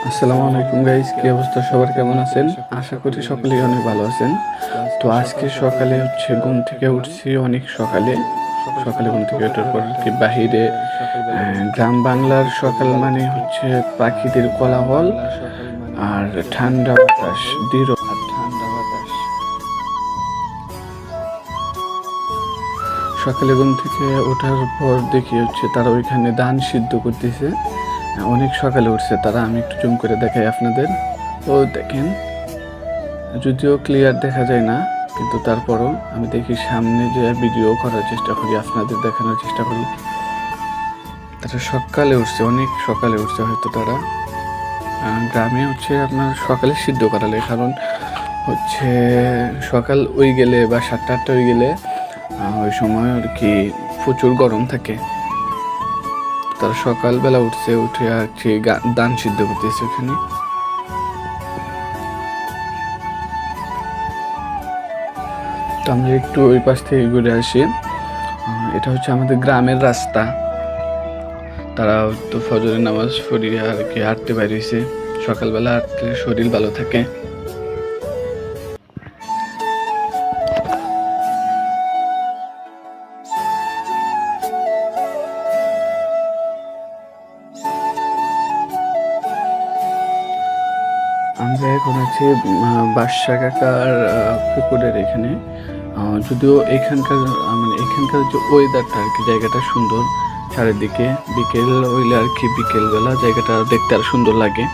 আসসালামু আলাইকুম গাইস, কি অবস্থা সবার, কেমন আছেন? আশা করি সকলেই অনেক ভালো আছেন। তো আজকে সকালে ঘুম থেকে উঠছি অনেক সকালে। ঘুম থেকে ওঠার পর কি বাহিরে গ্রাম বাংলার সকাল মানে হচ্ছে পাখিদের কোলাহল আর ঠান্ডা বাতাস, দৃঢ় ঠান্ডা বাতাস। সকালে ঘুম থেকে ওঠার পর দেখি হচ্ছে তারা ওইখানে ধান সিদ্ধ করতেছে। অনেক সকালে উঠছে তারা, আমি একটু জুম করে দেখাই আপনাদের। ও দেখেন, যদিও ক্লিয়ার দেখা যায় না, কিন্তু তারপরও আমি দেখি সামনে যে ভিডিও করার চেষ্টা করি, আপনাদের দেখানোর চেষ্টা করি। তারা সকালে উঠছে, অনেক সকালে উঠছে। হয়তো তারা গ্রামে হচ্ছে আপনার সকালে সিদ্ধ করালে, কারণ হচ্ছে সকাল ওই গেলে বা 7টা-8টা হয়ে গেলে ওই সময় আর কি প্রচুর গরম থাকে। তারা সকালবেলা উঠছে, উঠে আর কি ধান সিদ্ধ করতেছে ওখানে। তো আমরা একটু ওই পাশ থেকে ঘুরে আসি। এটা হচ্ছে আমাদের গ্রামের রাস্তা। তারা তো ফজরের নামাজ পড়িয়ে আর কি হাঁটতে বেরিয়েছে। সকালবেলা হাঁটলে শরীর ভালো থাকে। আমরা এখন আছি বাদশা কাকার পুকুরের এখানে। যদিও এখানকার মানে এখানকার যে ওয়েদারটা আর কি, জায়গাটা সুন্দর। চারিদিকে বিকেল হইলে আর কি, বিকেলবেলা জায়গাটা দেখতে আর সুন্দর লাগে।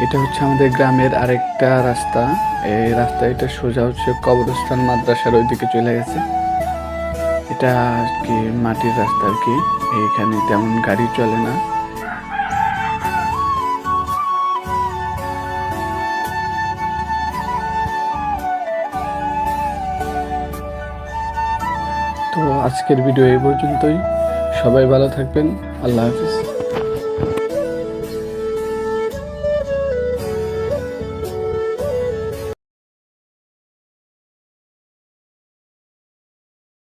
এটা হচ্ছে আমাদের গ্রামের আরেকটা রাস্তা। এই রাস্তা, এটা সোজা হচ্ছে কবরস্থান মাদ্রাসার ওইদিকে চলে গেছে। এটা আর কি মাটির রাস্তা আর কি, এইখানে তেমন গাড়ি চলে না। তো আজকের ভিডিও এই পর্যন্তই। সবাই ভালো থাকবেন। আল্লাহ হাফিজ।